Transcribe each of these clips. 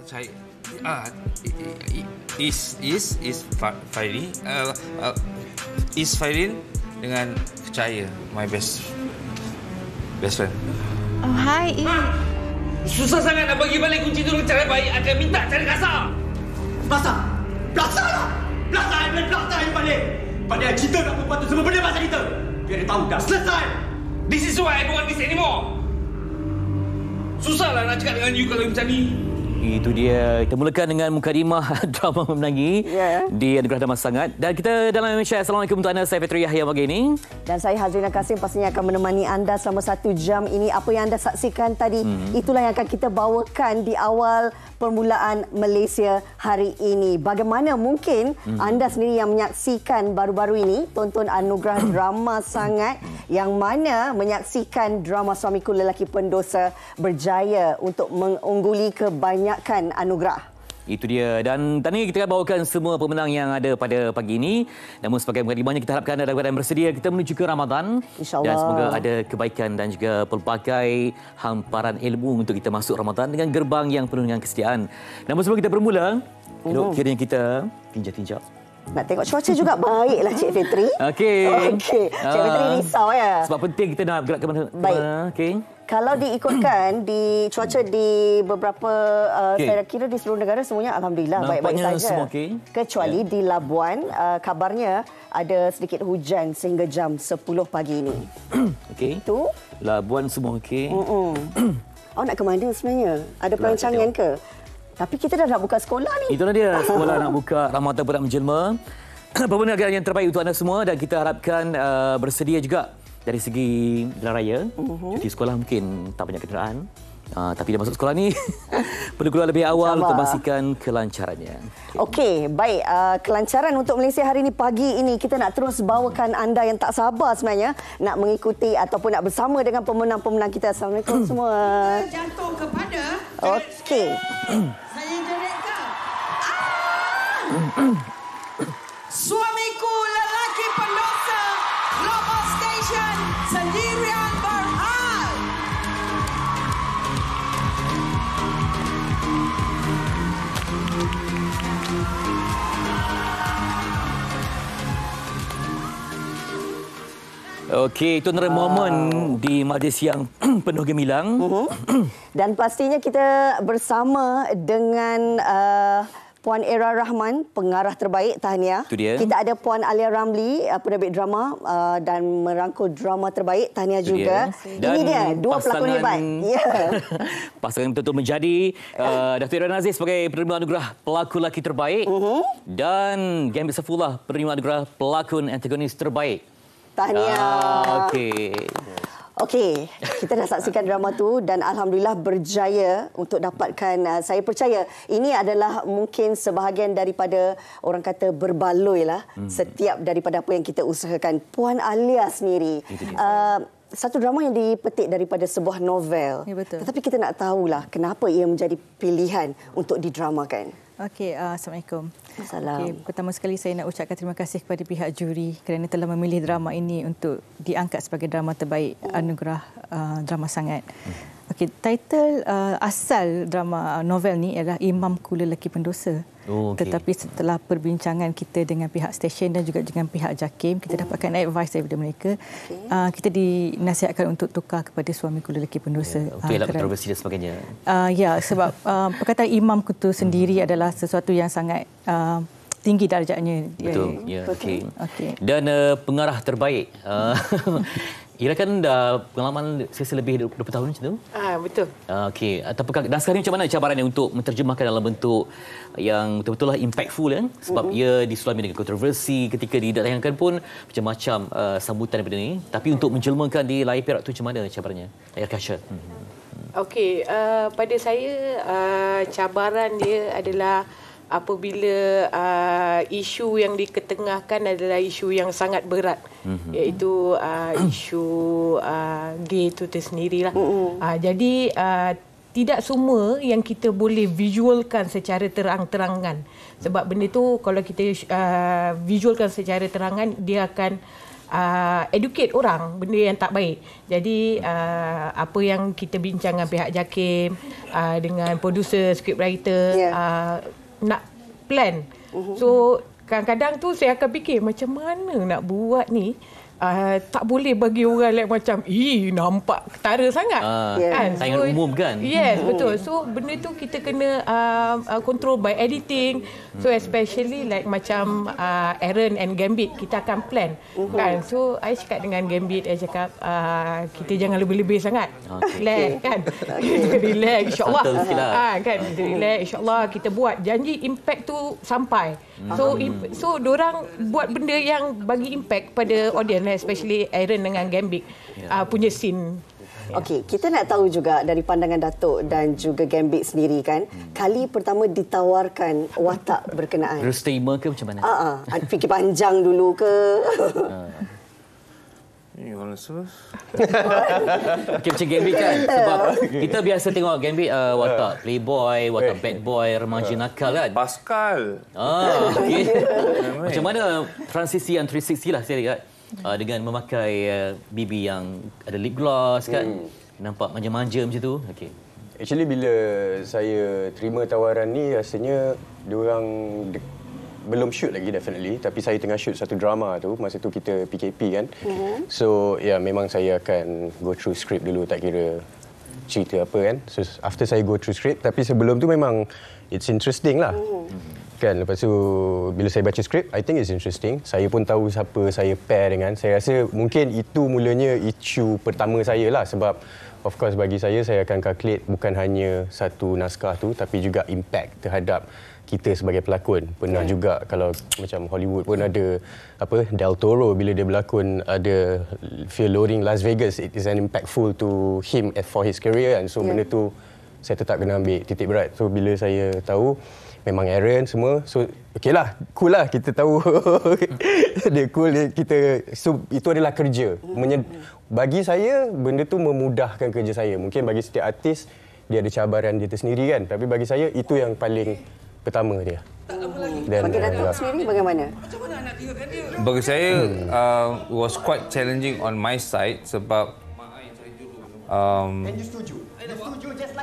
Saya Fairin Fairin dengan Cahaya, my best friend. Oh, hi. Susah sangat nak bagi balik kunci tu dengan cara baik, akan minta cara kasar. Belasah lah. Belasah yang balik. Padahal kita nak membantu semua benda pasal kita. Biar dia tahu dah selesai. This is why I don't want this anymore. Susahlah nak cakap dengan you kalau macam ni. Itu dia. Kita mulakan dengan mukadimah drama Memenangi di Anugerah Drama Sangat. Dan kita dalam Indonesia. Assalamualaikum untuk anda. Saya Fitri Yahya pagi ini. Dan saya Hazrina Kasim pastinya akan menemani anda selama 1 jam ini. Apa yang anda saksikan tadi, itulah yang akan kita bawakan di awal permulaan Malaysia hari ini. Bagaimana mungkin anda sendiri yang menyaksikan baru-baru ini tonton Anugerah Drama Sangat yang mana menyaksikan drama Suamiku Lelaki Pendosa berjaya untuk mengungguli kebanyakan anugerah. Itu dia. Dan tadi kita akan bawakan semua pemenang yang ada pada pagi ini. Namun sebagai mukadimahnya kita harapkan anda dalam keadaan bersedia. Kita menuju ke Ramadan. InsyaAllah. Dan semoga ada kebaikan dan juga pelbagai hamparan ilmu untuk kita masuk Ramadan dengan gerbang yang penuh dengan kesetiaan. Namun sebelum kita bermula, kiranya kita tinjau-tinjau. Nak tengok cuaca juga baiklah Cik Fitri. Okey. Cik Fitri risau ya. Sebab penting kita nak bergerak ke mana. Baik. Okey. Kalau diikutkan di cuaca di beberapa saya kira di seluruh negara semuanya alhamdulillah baik-baik saja. Semua okay. Kecuali di Labuan kabarnya ada sedikit hujan sehingga jam 10 pagi ini. Okey. Itu Labuan semua okey. Awak nak ke mana sebenarnya? Ada perancangan ke? Tapi kita dah nak buka sekolah ni. Itulah dia. Sekolah nak buka, Ramadan pun nak menjelma. Perniagaan yang terbaik untuk anda semua dan kita harapkan bersedia juga dari segi jalan raya. Cuti sekolah mungkin tak banyak kenderaan. Tapi dah masuk sekolah ni perlu keluar lebih awal untuk memastikan kelancarannya. Okey, baik. Kelancaran untuk Malaysia hari ini pagi ini kita nak terus bawakan anda yang tak sabar sebenarnya nak mengikuti ataupun nak bersama dengan pemenang-pemenang kita. Assalamualaikum semua. Jantung kepada Okey. saya direktur. Suamiku Lelaki Pendosa Global Station Sendirian Berhal. Okey, itu antara momen di majlis yang penuh gemilang. Dan pastinya kita bersama dengan Puan Era Rahman, pengarah terbaik, tahniah. Itu dia. Kita ada Puan Alia Ramli, penerbit drama dan merangkul drama terbaik, tahniah Itu juga. Dan ini dia, dua pelakon hebat. Pasangan betul-betul menjadi Datuk Ira Nazir sebagai penerima anugerah pelakon lelaki terbaik dan Gambit Saifullah penerima anugerah pelakon antagonis terbaik. Tahniah. Okey, kita dah saksikan drama tu dan alhamdulillah berjaya untuk dapatkan, saya percaya ini adalah mungkin sebahagian daripada orang kata berbaloi lah setiap daripada apa yang kita usahakan. Puan Alia sendiri satu drama yang dipetik daripada sebuah novel. Ya, betul. Tetapi kita nak tahulah kenapa ia menjadi pilihan untuk didramakan. Okey, Assalamualaikum. Salam. Okay, pertama sekali saya nak ucapkan terima kasih kepada pihak juri kerana telah memilih drama ini untuk diangkat sebagai drama terbaik Anugerah Drama Sangat. Okey, title asal drama novel ni adalah Imamku Lelaki Pendosa. Tetapi setelah perbincangan kita dengan pihak stesen dan juga dengan pihak JAKIM, kita dapatkan advice daripada mereka. Kita dinasihatkan untuk tukar kepada Suamiku Lelaki Pendosa. Untuk elak kontroversi dan sebagainya. Ya, sebab perkataan imamku tu sendiri adalah sesuatu yang sangat tinggi darjatnya. Betul. Ya, okey. Dan pengarah terbaik. Ira kan dah pengalaman sesi lebih 20 tahun macam tu? Betul. Okey. Dan sekarang macam mana cabarannya untuk menterjemahkan dalam bentuk yang betul-betul lah impactful kan? Sebab ia disulami dengan kontroversi ketika ditayangkan pun macam-macam sambutan daripada ini. Tapi untuk menjelmakan di layar perak tu macam mana cabarannya? Layar kaca. Okey, pada saya cabaran dia adalah apabila isu yang diketengahkan adalah isu yang sangat berat, iaitu isu gay itu tersendirilah. Jadi tidak semua yang kita boleh visualkan secara terang-terangan. Sebab benda tu kalau kita visualkan secara terangan, dia akan educate orang benda yang tak baik. Jadi apa yang kita bincang dengan pihak JAKIM, dengan producer, scriptwriter, nak plan. So kadang-kadang tu saya akan fikir macam mana nak buat ni. Tak boleh bagi orang like macam nampak ketara sangat kan? Tayangan umum kan? Yes, betul. So benda tu kita kena control by editing. So especially like macam Aaron and Gambit, kita akan plan kan. So I cakap dengan Gambit, I cakap kita jangan lebih-lebih sangat. Relax kan. Kita relax insya-Allah. Kan, kita relax insya-Allah, kita buat janji impact tu sampai. So diorang buat benda yang bagi impact pada audience, especially Aaron dengan Gambit punya scene. Okey, kita nak tahu juga dari pandangan Datuk dan juga Gambit sendiri kan, kali pertama ditawarkan watak berkenaan. Terus-terima ke macam mana? Fikir panjang dulu ke? You want to source? Okay, macam Gambit kan? Sebab kita biasa tengok Gambit watak playboy, watak bad boy, remaja nakal kan? Pascal. Okay. Macam mana transisi yang 360 lah saya lihat. Dengan memakai BB yang ada lip gloss kan? Nampak manja-manja macam tu. Okay. Actually bila saya terima tawaran ni, rasanya diorang belum shoot lagi definitely, tapi saya tengah shoot satu drama tu, masa tu kita PKP kan. So memang saya akan go through script dulu, tak kira cerita apa kan. So after saya go through script, tapi sebelum tu memang it's interesting lah. Kan, lepas tu bila saya baca skrip, I think it's interesting. Saya pun tahu siapa saya pair dengan. Saya rasa mungkin itu mulanya isu pertama saya lah, sebab of course bagi saya akan calculate bukan hanya satu naskah tu, tapi juga impact terhadap kita sebagai pelakon. Pernah juga kalau macam Hollywood pun ada Del Toro, bila dia berlakon ada Fear Loathing Las Vegas, it is an impactful to him for his career kan. So benda tu saya tetap kena ambil titik berat. So bila saya tahu memang Aaron semua, so okeylah, cool lah, kita tahu dia cool, kita, so itu adalah kerja. Bagi saya benda tu memudahkan kerja saya. Mungkin bagi setiap artis dia ada cabaran dia tersendiri kan, tapi bagi saya itu yang paling pertama dia. Dan bagi Datuk sendiri bagaimana? Bagi saya was quite challenging on my side, sebab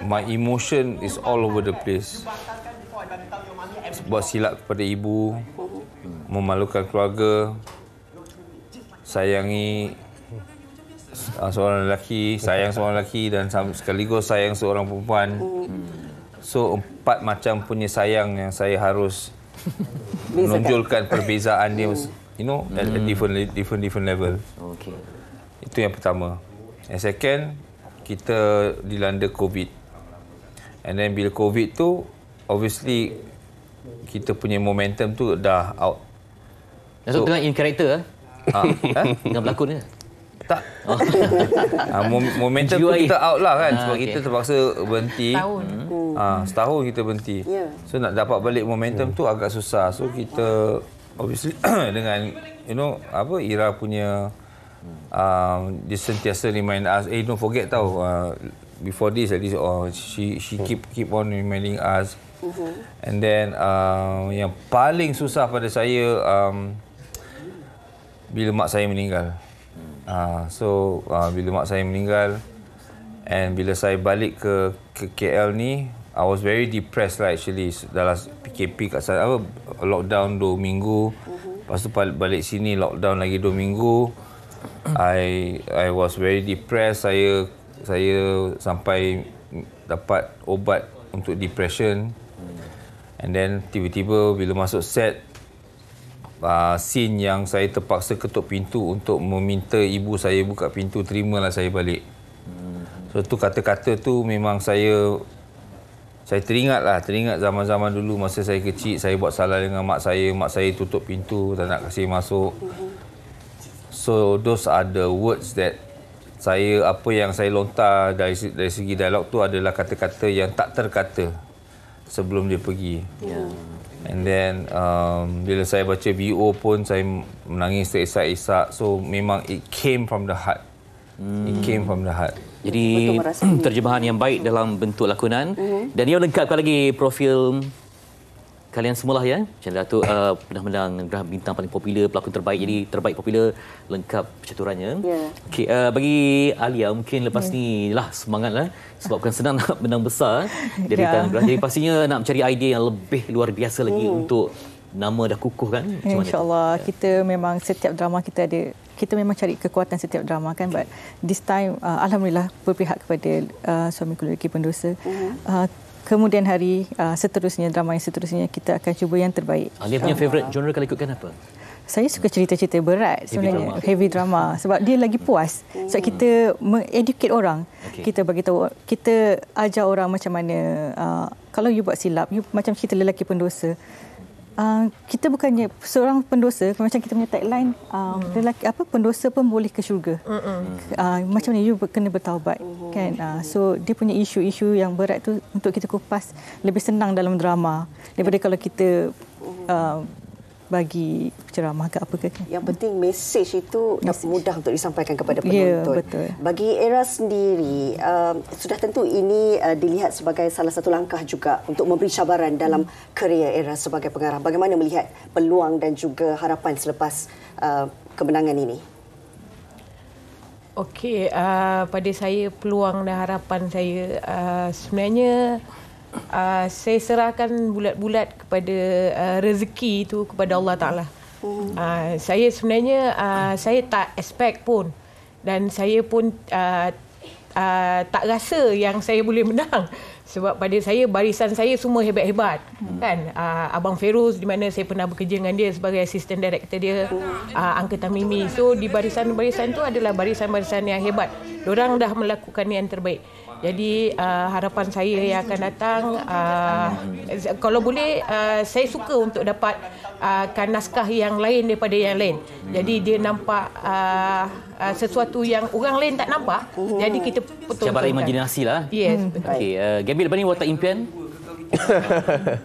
my emotion is all over the place. Buat silap kepada ibu, memalukan keluarga, sayangi seorang lelaki, sayang seorang lelaki, dan sekaligus sayang seorang perempuan. So 4 macam punya sayang yang saya harus menonjolkan perbezaan dia, at a different level. Itu yang pertama. Yang second, kita dilanda COVID. And then bila COVID tu, obviously kita punya momentum tu dah out. Datuk tengah in character tengah berlakon ke? Tak. Momentum tu kita out lah kan, sebab kita terpaksa berhenti. Setahun kita berhenti. So nak dapat balik momentum tu agak susah. So kita obviously dengan Ira punya dia sentiasa remind us, don't forget tau, before this at least she keep on reminding us. And then yang paling susah pada saya bila mak saya meninggal. Bila mak saya meninggal, and bila saya balik ke KL ni, I was very depressed lah actually. Dalam PKP kat sana, lockdown 2 minggu. Lepas tu balik sini lockdown lagi 2 minggu. I was very depressed. Saya sampai dapat ubat untuk depression. And then tiba-tiba bila masuk set, scene yang saya terpaksa ketuk pintu untuk meminta ibu saya buka pintu, terimalah saya balik. So tu kata-kata tu memang saya teringat zaman-zaman dulu masa saya kecil, saya buat salah dengan mak saya tutup pintu, tak nak kasih masuk. So those are the words that apa yang saya lontar dari segi dialog tu adalah kata-kata yang tak terkata sebelum dia pergi. And then bila saya baca BO pun saya menangis terisak-isak. So memang it came from the heart. It came from the heart. Jadi terjemahan yang baik dalam bentuk lakonan. Dan ia lengkapkan lagi profil kalian semualah ya. Macam Datuk pernah menang Gerah Bintang paling popular, pelakon terbaik, jadi terbaik popular, lengkap percaturannya. Okey, bagi Alia mungkin lepas ni lah semangatlah sebab bukan senang nak menang besar dari Tanah Gerah. Jadi pastinya nak mencari idea yang lebih luar biasa lagi untuk nama dah kukuh kan. InsyaAllah kita memang setiap drama kita memang cari kekuatan setiap drama kan, but this time alhamdulillah berpihak kepada Suamiku Lelaki Pendosa. Kemudian hari seterusnya, drama yang seterusnya kita akan cuba yang terbaik. Alia punya favourite genre kalau ikutkan apa? Saya suka cerita-cerita berat sebenarnya, heavy drama sebab dia lagi puas. Sebab kita educate orang. Kita bagi tahu, kita ajar orang macam mana kalau you buat silap, you macam cerita lelaki pendosa. Kita bukannya seorang pendosa, macam kita punya tagline, lelaki pendosa pun boleh ke syurga. Macam mana you kena bertaubat kan. So dia punya isu-isu yang berat tu untuk kita kupas lebih senang dalam drama daripada kalau kita bagi ceramah ke apa ke. Yang penting mesej itu mudah untuk disampaikan kepada penonton. Betul. Bagi Era sendiri, sudah tentu ini dilihat sebagai salah satu langkah juga untuk memberi cabaran dalam kerjaya Era sebagai pengarah. Bagaimana melihat peluang dan juga harapan selepas kemenangan ini? Okey, pada saya peluang dan harapan saya sebenarnya saya serahkan bulat-bulat kepada rezeki itu kepada Allah Ta'ala. Saya sebenarnya saya tak expect pun dan saya pun tak rasa yang saya boleh menang sebab pada saya barisan saya semua hebat-hebat kan. Abang Feroz di mana saya pernah bekerja dengan dia sebagai assistant director dia, Uncle Tamimi. So di barisan-barisan tu adalah barisan-barisan yang hebat. Diorang dah melakukan yang terbaik. Jadi harapan saya yang akan datang, kalau boleh saya suka untuk dapat naskah yang lain daripada yang lain. Jadi dia nampak sesuatu yang orang lain tak nampak. Jadi kita betul-betul cabaran imajinasi lah. Yes, betul. Okey, Gambit lepas ni watak impian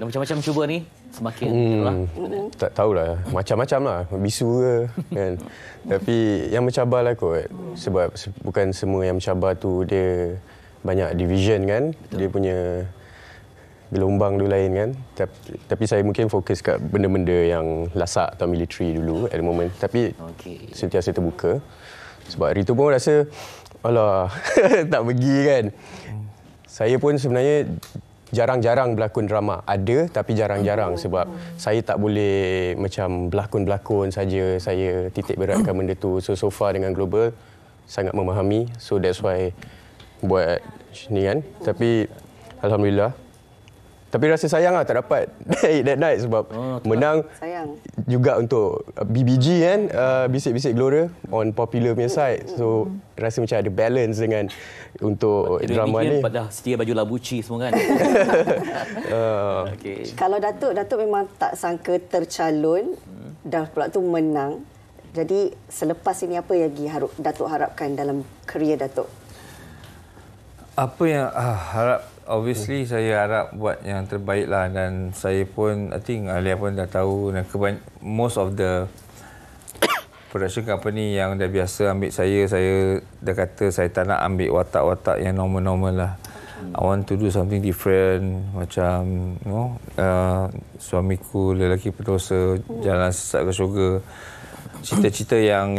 macam-macam cuba ni semakin tak tahulah, macam-macam lah, bisu ke kan. Tapi yang mencabarlah kot, sebab bukan semua yang mencabar tu dia banyak division kan. Betul. Dia punya gelombang tu lain kan. Tapi saya mungkin fokus kat benda-benda yang lasak atau military dulu at the moment. Tapi sentiasa terbuka. Sebab hari tu pun rasa alah tak pergi kan. Saya pun sebenarnya jarang-jarang berlakon drama. Ada tapi jarang-jarang sebab saya tak boleh macam berlakon-berlakon saja. Saya titik beratkan benda tu. So far dengan Global sangat memahami. So that's why buat ni kan. Tapi alhamdulillah. Tapi rasa sayang lah tak dapat that night sebab menang sayang juga untuk BBG kan, Bisik-Bisik Gelora on popular punya side. So rasa macam ada balance dengan untuk drama ni. Pada setia baju labuci semua kan. Kalau Datuk memang tak sangka tercalon dah pula tu menang. Jadi selepas ini apa lagi Datuk harapkan dalam kerjaya Datuk? Apa yang harap, obviously saya harap buat yang terbaik lah, dan saya pun, I think Alia pun dah tahu, dan most of the production company yang dah biasa ambil saya dah kata saya tak nak ambil watak-watak yang normal-normal lah. I want to do something different, macam Suamiku Lelaki Pendosa, Jalan Sesat ke Syurga. Cerita-cerita yang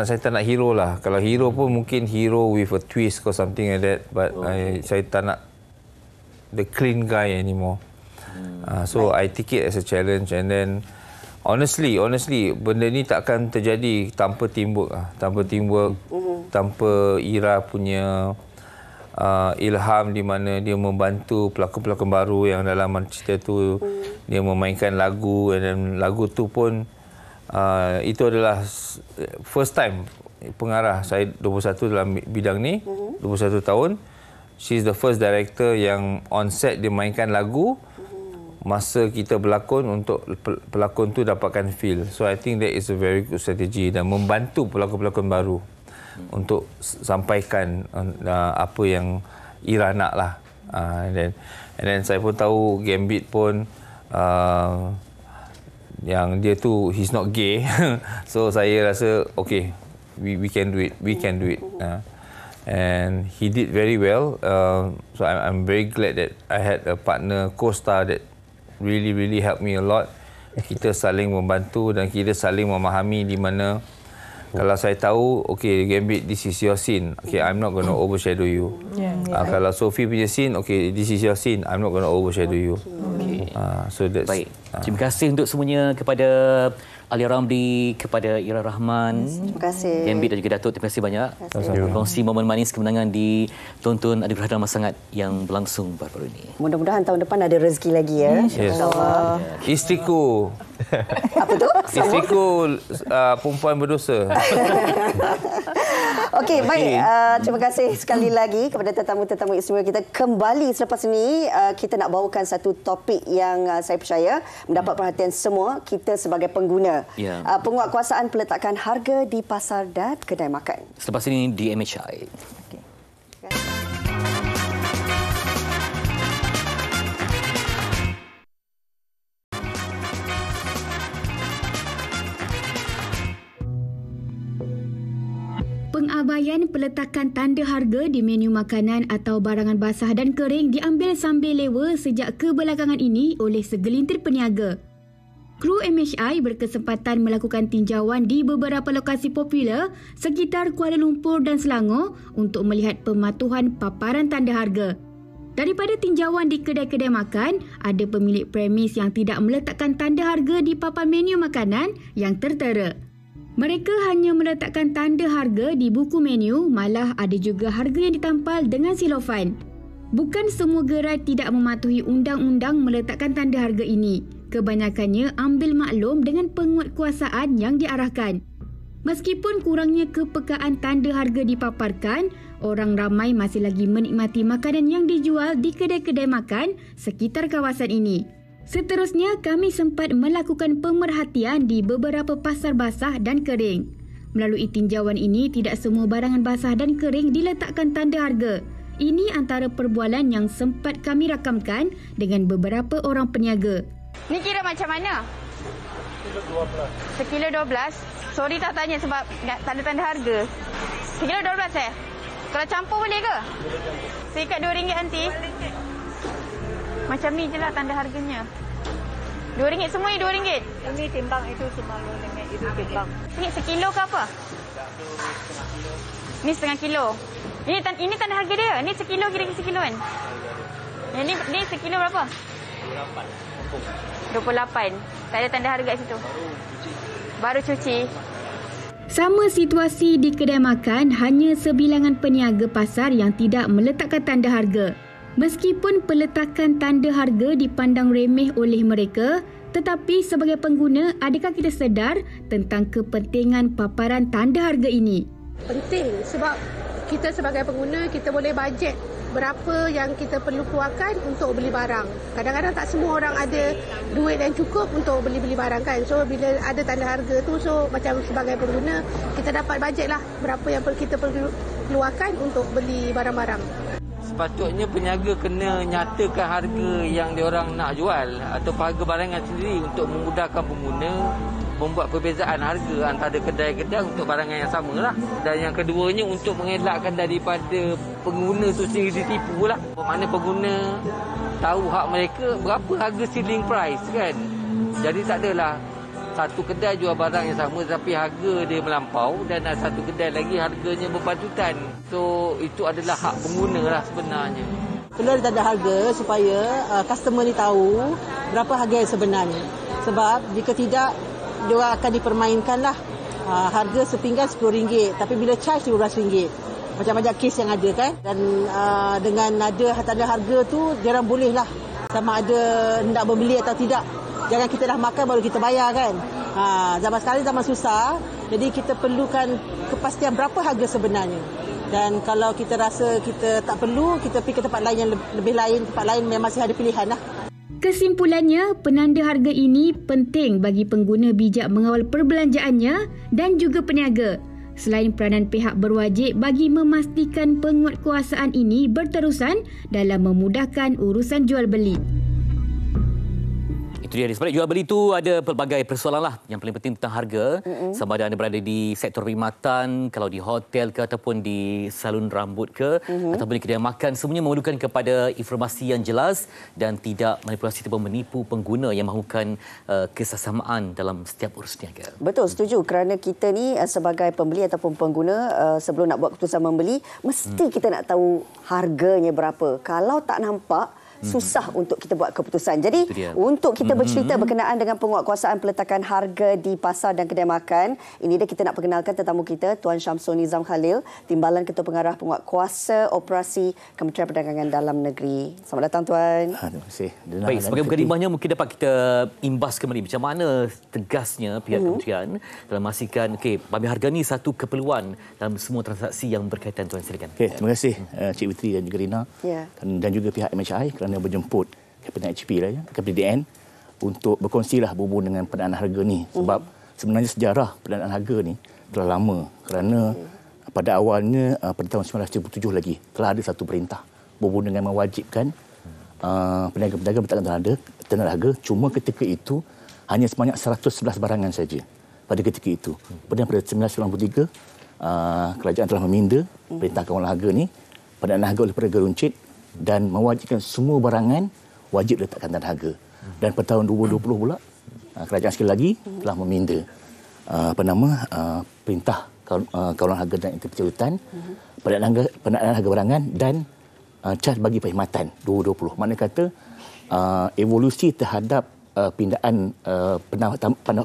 saya tak nak hero lah. Kalau hero pun mungkin hero with a twist or something like that. But saya tak nak the clean guy anymore. So I take it as a challenge, and then honestly, benda ni takkan terjadi tanpa teamwork. Tanpa Ira punya ilham di mana dia membantu pelakon-pelakon baru yang dalam cerita tu. Dia memainkan lagu, dan lagu tu pun itu adalah first time pengarah saya 21 dalam bidang ni, 21 tahun. She's the first director yang on set dia mainkan lagu masa kita berlakon untuk pelakon tu dapatkan feel. So I think that is a very good strategy dan membantu pelakon-pelakon baru untuk sampaikan apa yang Ira nak lah. And then saya pun tahu Gambit pun yang dia tu he's not gay. So saya rasa okay, we can do it. And he did very well. So I'm very glad that I had a partner co-star that really help me a lot. Kita saling membantu dan kita saling memahami di mana kalau saya tahu, okay, Gambit, this is your scene. Okay, I'm not going to overshadow you. Kalau Sophie punya scene, okay, this is your scene. I'm not going to overshadow you. So that's... Baik. Terima kasih untuk semuanya kepada Alia Ramli, kepada Ira Rahman. Terima kasih. Gambit dan juga Datuk, terima kasih banyak. Kongsi momen manis kemenangan di tonton Anugerah Drama Sangat yang berlangsung baru-baru ini. Mudah-mudahan tahun depan ada rezeki lagi ya. InsyaAllah. Isteriku. Apa tu? Isteriku perempuan berdosa. Okey, baik. Terima kasih sekali lagi kepada tetamu-tetamu istimewa kita. Kembali selepas ini, kita nak bawakan satu topik yang saya percaya mendapat perhatian semua kita sebagai pengguna. Penguatkuasaan peletakan harga di pasar dan kedai makan. Selepas ini di MHI. Okay. Pengabaian peletakan tanda harga di menu makanan atau barangan basah dan kering diambil sambil lewa sejak kebelakangan ini oleh segelintir peniaga. Kru MHI berkesempatan melakukan tinjauan di beberapa lokasi popular sekitar Kuala Lumpur dan Selangor untuk melihat pematuhan paparan tanda harga. Daripada tinjauan di kedai-kedai makan, ada pemilik premis yang tidak meletakkan tanda harga di papan menu makanan yang tertera. Mereka hanya meletakkan tanda harga di buku menu, malah ada juga harga yang ditampal dengan silofan. Bukan semua gerai tidak mematuhi undang-undang meletakkan tanda harga ini. Kebanyakannya ambil maklum dengan penguatkuasaan yang diarahkan. Meskipun kurangnya kepekaan tanda harga dipaparkan, orang ramai masih lagi menikmati makanan yang dijual di kedai-kedai makan sekitar kawasan ini. Seterusnya, kami sempat melakukan pemerhatian di beberapa pasar basah dan kering. Melalui tinjauan ini, tidak semua barangan basah dan kering diletakkan tanda harga. Ini antara perbualan yang sempat kami rakamkan dengan beberapa orang peniaga. Ni kira macam mana? Sekilo 12. Sorry tak tanya sebab tak ada tanda harga. Sekilo 12 Kalau campur boleh ke? Saya ikat RM2 nanti. Macam ni je lah tanda harganya. RM2 semua ni RM2. Ini timbang, itu semalu dengan itu timbang. Ini sekilo ke apa? Ni setengah kilo. Ini tanda harga dia. Ni sekilo kira-kira sekilo kan? Yang ni sekilo berapa? 28. Tak ada tanda harga kat situ. Baru cuci. Sama situasi di kedai makan, hanya sebilangan peniaga pasar yang tidak meletakkan tanda harga. Meskipun peletakan tanda harga dipandang remeh oleh mereka, tetapi sebagai pengguna, adakah kita sedar tentang kepentingan paparan tanda harga ini? Penting sebab kita sebagai pengguna, kita boleh bajet berapa yang kita perlu keluarkan untuk beli barang. Kadang-kadang tak semua orang ada duit yang cukup untuk beli-beli barang kan. So bila ada tanda harga tu, so macam sebagai pengguna, kita dapat bajet lah berapa yang kita perlu keluarkan untuk beli barang-barang. Sepatutnya peniaga kena nyatakan harga yang diorang nak jual atau harga barangan sendiri untuk memudahkan pengguna membuat perbezaan harga antara kedai-kedai untuk barangan yang sama lah. Dan yang keduanya untuk mengelakkan daripada pengguna tu sendiri ditipu lah. Mana pengguna tahu hak mereka berapa harga ceiling price kan. Jadi tak adalah satu kedai jual barang yang sama tapi harga dia melampau dan satu kedai lagi harganya berpatutan. So itu adalah hak pengguna lah sebenarnya. Perlu ada tanda harga supaya customer ni tahu berapa harga yang sebenarnya. Sebab jika tidak, dia akan dipermainkan lah. Harga sepinggan RM10 tapi bila charge RM12. Macam-macam kes yang ada kan. Dan dengan ada tanda harga tu, jarang boleh lah sama ada nak membeli atau tidak. Jangan kita dah makan baru kita bayar kan. Zaman sekarang zaman susah. Jadi kita perlukan kepastian berapa harga sebenarnya. Dan kalau kita rasa kita tak perlu, kita pergi ke tempat lain yang lebih lain. Tempat lain yang masih ada pilihan lah. Kesimpulannya, penanda harga ini penting bagi pengguna bijak mengawal perbelanjaannya dan juga peniaga. Selain peranan pihak berwajib bagi memastikan penguatkuasaan ini berterusan dalam memudahkan urusan jual beli. Itu dia. Sebalik jual beli itu ada pelbagai persoalan lah. Yang paling penting tentang harga. Sama ada anda berada di sektor perkhidmatan, kalau di hotel ke ataupun di salon rambut ke, ataupun di kedai makan, semuanya memerlukan kepada informasi yang jelas dan tidak manipulasi ataupun menipu pengguna yang mahukan kesesamaan dalam setiap urus niaga. Betul, setuju. Kerana kita ni sebagai pembeli ataupun pengguna, sebelum nak buat keputusan membeli, mesti kita nak tahu harganya berapa. Kalau tak nampak, susah untuk kita buat keputusan. Jadi, untuk kita bercerita berkenaan dengan penguatkuasaan peletakan harga di pasar dan kedai makan, ini dia kita nak perkenalkan tetamu kita, Tuan Syamsul Nizam Khalil, Timbalan Ketua Pengarah Penguatkuasa Operasi Kementerian Perdagangan Dalam Negeri. Selamat datang, Tuan. Terima kasih. Baik, sebagai mukadimahnya mungkin dapat kita imbas kembali macam mana tegasnya pihak kementerian dalam memastikan bagi harga ni satu keperluan dalam semua transaksi yang berkaitan. Tuan, silakan. Terima kasih Cik Fitri dan juga Rina dan juga pihak MHI kerana berjemput Kapitan HP lah, Kapitan DN untuk berkongsilah berhubung dengan pendanaan harga ni. Sebab sebenarnya sejarah pendanaan harga ni telah lama kerana pada awalnya pada tahun 1977 lagi telah ada satu perintah berhubung dengan mewajibkan peniaga-peniaga bertakkan tanda harga, cuma ketika itu hanya sebanyak 111 barangan saja pada ketika itu. Pada 1993 kerajaan telah meminda perintah kawalan harga ni, pendanaan harga oleh Perdana Runcit dan mewajibkan semua barangan wajib letakkan tanda harga. Dan pada tahun 2020 pula kerajaan sekali lagi telah meminda perintah kawalan harga dan integriti hutan, pendanaan harga barangan dan cas bagi perkhidmatan 2020. Maknanya kata evolusi terhadap pindaan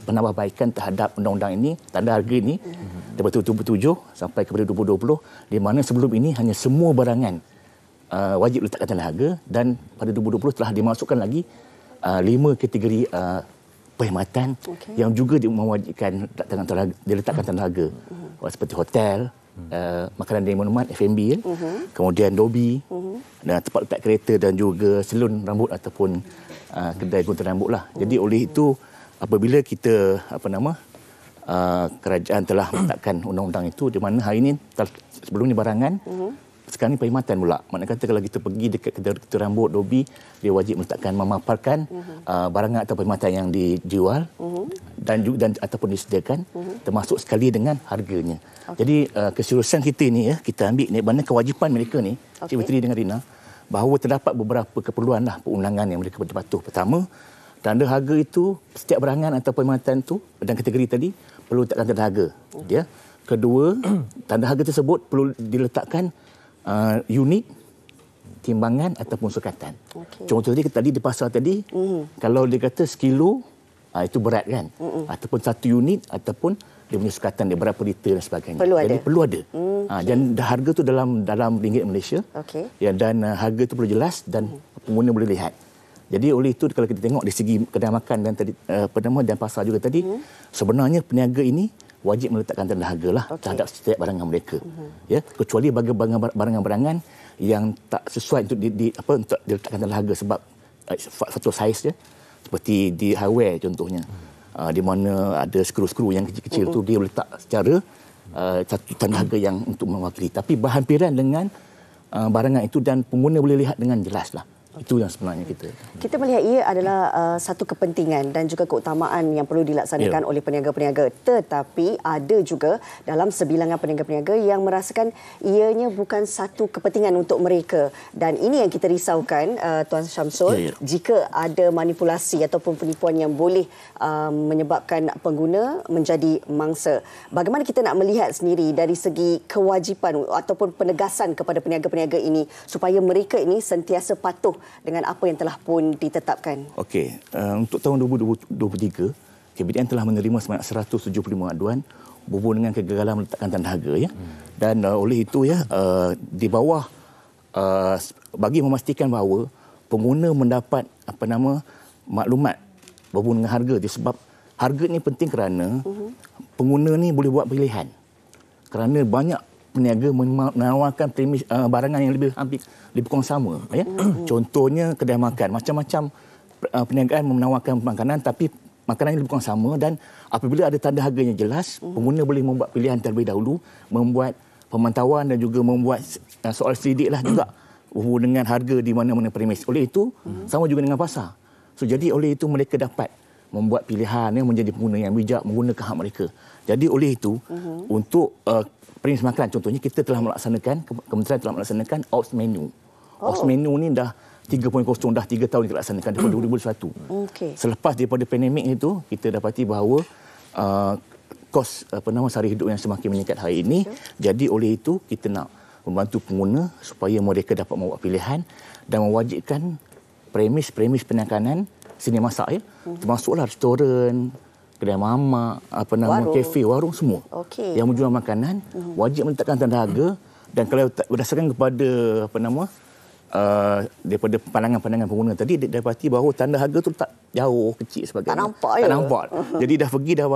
penambahbaikan terhadap undang-undang ini, tanda harga ini daripada 2007 sampai kepada 2020, di mana sebelum ini hanya semua barangan wajib letakkan tanda harga, dan pada 2020 telah dimasukkan lagi 5 kategori perkhidmatan yang juga mewajibkan diletakkan tanda harga, seperti hotel, makanan dan minuman F&B, kemudian lobi, dan tempat letak kereta dan juga salon rambut ataupun kedai gunting rambut lah. Jadi oleh itu apabila kita kerajaan telah meletakkan undang-undang itu, di mana hari ini sebelum ni barangan, sekarang ni perkhidmatan pula. Maknanya kata kalau kita pergi dekat kedai rambut, lobi, dia wajib meletakkan, memaparkan barangan atau perkhidmatan yang dijual dan ataupun disediakan, termasuk sekali dengan harganya. Jadi keseriusan kita ni kita ambil ni, mana kewajipan mereka ni, Cik Fitri dengan Rina, bahawa terdapat beberapa keperluan perundangan yang mereka patuh. Pertama, tanda harga itu, setiap barangan atau perkhidmatan tu dan kategori tadi perlu letakkan tanda harga. Kedua, tanda harga tersebut perlu diletakkan unit, timbangan ataupun sukatan. Contoh tadi di pasar tadi, kalau dia kata sekilo, itu berat kan? Ataupun satu unit, ataupun dia punya sukatan dia berapa liter dan sebagainya. Perlu ada. Dan harga tu dalam ringgit Malaysia. Dan harga tu perlu jelas dan pengguna boleh lihat. Jadi oleh itu kalau kita tengok dari segi kedai makan dan tadi dan pasar juga tadi, sebenarnya peniaga ini wajib meletakkan tanda harga lah terhadap setiap barangan mereka. Kecuali bagi barangan-barangan yang tak sesuai untuk untuk diletakkan tanda harga sebab faktor saiz seperti di hardware contohnya, di mana ada skru-skru yang kecil-kecil tu dia letak secara satu tanda harga yang untuk mewakili, tapi berhampiran dengan barangan itu dan pengguna boleh lihat dengan jelas lah. Itu yang sebenarnya kita melihat ia adalah satu kepentingan dan juga keutamaan yang perlu dilaksanakan oleh peniaga-peniaga. Tetapi ada juga dalam sebilangan peniaga-peniaga yang merasakan ianya bukan satu kepentingan untuk mereka. Dan ini yang kita risaukan, Tuan Syamsul, jika ada manipulasi ataupun penipuan yang boleh menyebabkan pengguna menjadi mangsa. Bagaimana kita nak melihat sendiri dari segi kewajipan ataupun penegasan kepada peniaga-peniaga ini supaya mereka ini sentiasa patuh dengan apa yang telah pun ditetapkan? Untuk tahun 2023, KPDN telah menerima sebanyak 175 aduan berhubung dengan kegagalan meletakkan tanda harga. Dan oleh itu di bawah bagi memastikan bahawa pengguna mendapat maklumat berhubung dengan harga dia, sebab harga ni penting kerana pengguna ni boleh buat pilihan. Kerana banyak peniaga menawarkan premis barangan yang lebih kurang sama. Contohnya kedai makan, macam-macam perniagaan menawarkan makanan tapi makanan yang lebih kurang sama, dan apabila ada tanda harganya jelas, pengguna boleh membuat pilihan terlebih dahulu, membuat pemantauan dan juga membuat soal selidik lah juga berhubung dengan harga di mana-mana premis. Oleh itu, sama juga dengan pasar. So jadi oleh itu mereka dapat membuat pilihan yang menjadi pengguna yang bijak menggunakan hak mereka. Jadi oleh itu untuk premis makanan contohnya kita telah melaksanakan, kementerian telah melaksanakan Ops Menu. Ops Menu ni dah 3.0 dah 3 tahun dilaksanakan daripada 2021. Selepas daripada pandemik itu kita dapati bahawa kos sara hidup yang semakin meningkat hari ini. Jadi oleh itu kita nak membantu pengguna supaya mereka dapat membuat pilihan dan mewajibkan premis penekanan seni masak termasuklah restoran, kedai mamak, kafe, warung semua. Yang menjual makanan wajib meletakkan tanda harga dan kalau berdasarkan kepada daripada pandangan pengguna tadi dapati bahawa tanda harga tu tak jauh kecil sebagainya. Tak nampak. Jadi dah pergi dah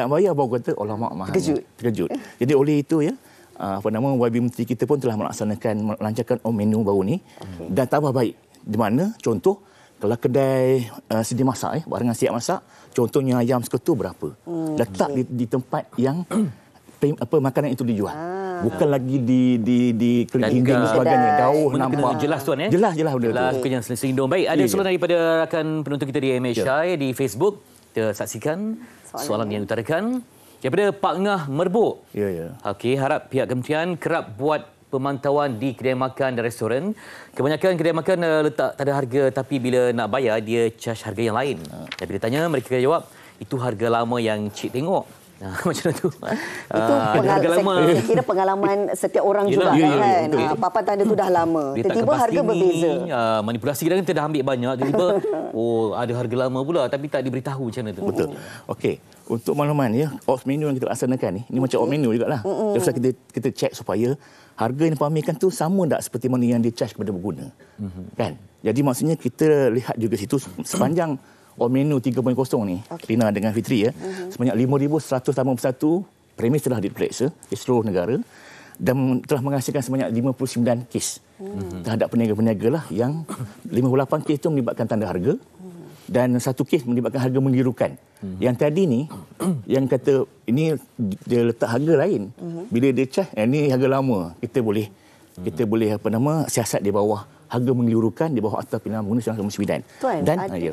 bayar baru kata alamak mahal. Terkejut. Jadi oleh itu YB Menteri kita pun telah melancarkan menu baru ni dan tambah baik. Di mana contoh kalau kedai sedia masak barangan siap masak contohnya ayam seketul berapa? Letak di tempat yang makanan itu dijual. Bukan lagi di kelingking dan sebagainya. Jauh nampak. Jelas tuan Jelas benda tu. Yang selindung. Baik, ada soalan daripada rakan penonton kita di MHI di Facebook. Kita saksikan soalan yang diutarakan daripada Pak Ngah Merbuk. Okey, harap pihak kementerian kerap buat pemantauan di kedai makan dan restoran. Kebanyakan kedai makan letak tanda harga tapi bila nak bayar dia charge harga yang lain. Dan bila tanya mereka jawab itu harga lama yang cik tengok. Macam tu. Itu saya kira pengalaman setiap orang juga kan. Papan tanda tu dah lama. Tiba-tiba harga berbeza. Manipulasi kita dah ambil banyak. Tiba-tiba ada harga lama pula tapi tak diberitahu macam mana tu. Betul. Okey. Untuk makluman Ops Menu yang kita laksanakan ni macam Ops Menu jugalah. Terus kita cek supaya harga yang dipamerkan tu sama tak seperti mana yang dia charge kepada pengguna. Kan? Jadi maksudnya kita lihat juga situ sepanjang Menu 3.0 ni, Rina dengan Fitri sebanyak 5,181 premis telah diperiksa di seluruh negara dan telah menghasilkan sebanyak 59 kes terhadap peniaga-peniaga lah yang 58 kes itu melibatkan tanda harga dan 1 kes melibatkan harga menggirukan. Yang tadi ni yang kata ini dia letak harga lain. Bila dia charge ini harga lama, kita boleh siasat di bawah harga mengelirukan di bawah Akta Pidana Pengguna 1999. Tuan,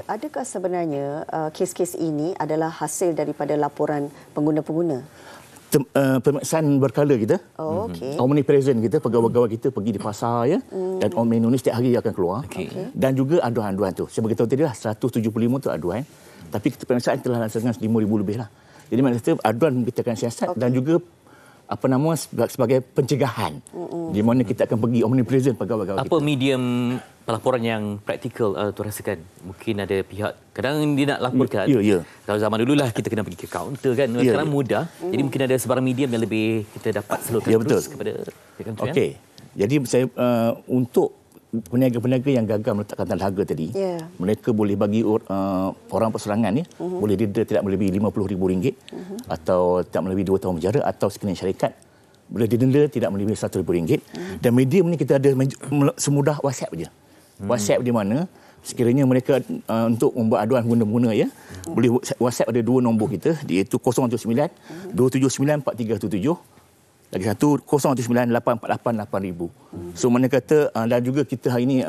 adakah sebenarnya kes-kes ini adalah hasil daripada laporan pengguna-pengguna? Pemeriksaan berkala kita. Omnipresent kita, pegawai-pegawai kita pergi di pasar dan menu ni setiap hari akan keluar. Dan juga aduan-aduan tu. Saya beritahu tadi lah 175 tu aduan. Tapi kita pemeriksaan telah laksanakan 5,000 lebih lah. Jadi maksudnya aduan kita akan siasat dan juga sebagai pencegahan di mana kita akan pergi omnipresent pegawai-pegawai kita. Apa medium pelaporan yang praktikal tuan rasakan? Mungkin ada pihak kadang dia nak laporkan. Kalau zaman dululah kita kena pergi ke kaunter kan. Sekarang mudah. Jadi mungkin ada sebarang medium yang lebih kita dapat salurkan terus kepada pihak kementerian. Okey. Jadi saya untuk peniaga-peniaga yang gagal meletakkan tanda harga tadi, mereka boleh bagi orang perserangan boleh denda tidak melebihi RM50,000 atau tidak melebihi 2 tahun penjara atau sekalian syarikat boleh didenda tidak melebihi RM100,000. Dan medium ni kita ada semudah WhatsApp je. WhatsApp di mana sekiranya mereka untuk membuat aduan pengguna-pengguna boleh WhatsApp ada 2 nombor kita iaitu 079 279 4377. Lagi satu 079-848-8000. So mana kata dan juga kita hari ini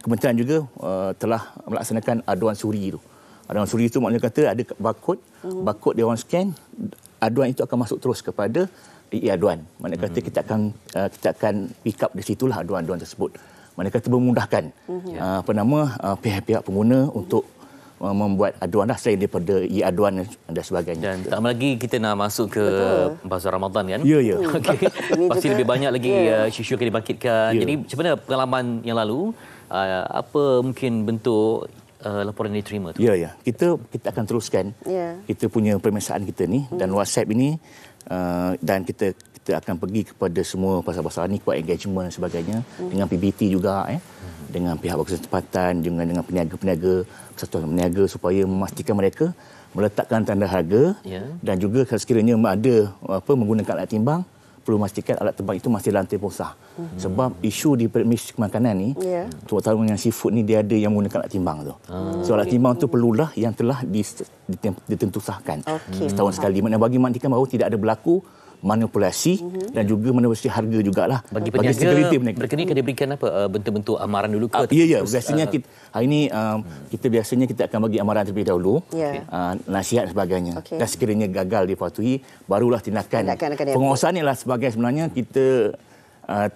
kementerian juga telah melaksanakan aduan suri tu. Aduan suri itu maknanya kata ada barcode dia orang scan, aduan itu akan masuk terus kepada aduan. Mana kata kita akan pick up di situlah aduan-aduan tersebut. Mana kata memudahkan pihak-pihak pengguna untuk membuat aduan selain daripada aduan dan sebagainya. Dan tak lama lagi kita nak masuk ke bazar Ramadan kan? Ya. Okey. Pasti lebih banyak lagi isu-isu akan dibangkitkan. Jadi macam mana pengalaman yang lalu? Apa mungkin bentuk laporan yang diterima tu? Ya. Kita akan teruskan. Kita punya pemeriksaan kita ni dan WhatsApp ini dan kita akan pergi kepada semua pasar-pasar ni buat engagement dan sebagainya dengan PBT juga dengan pihak berkuasa tempatan dengan peniaga-peniaga persatuan peniaga supaya memastikan mereka meletakkan tanda harga dan juga kalau sekiranya ada menggunakan alat timbang perlu memastikan alat timbang itu masih dalam tempoh sah. Sebab isu di premis makanan ni terutama dengan seafood ni dia ada yang menggunakan alat timbang tu. So alat timbang tu perlulah yang telah ditentu sahkan setahun sekali. Bagi memastikan bahawa tidak ada berlaku manipulasi dan juga manipulasi harga jugalah. Bagi peniaga, mereka ni kena berikan apa bentuk-bentuk amaran dulu ke? Ya. Biasanya hari ini kita biasanya kita akan bagi amaran terlebih dahulu, nasihat dan sebagainya. Dan sekiranya gagal dipatuhi, barulah tindakan. Penguasaan inilah sebagai sebenarnya kita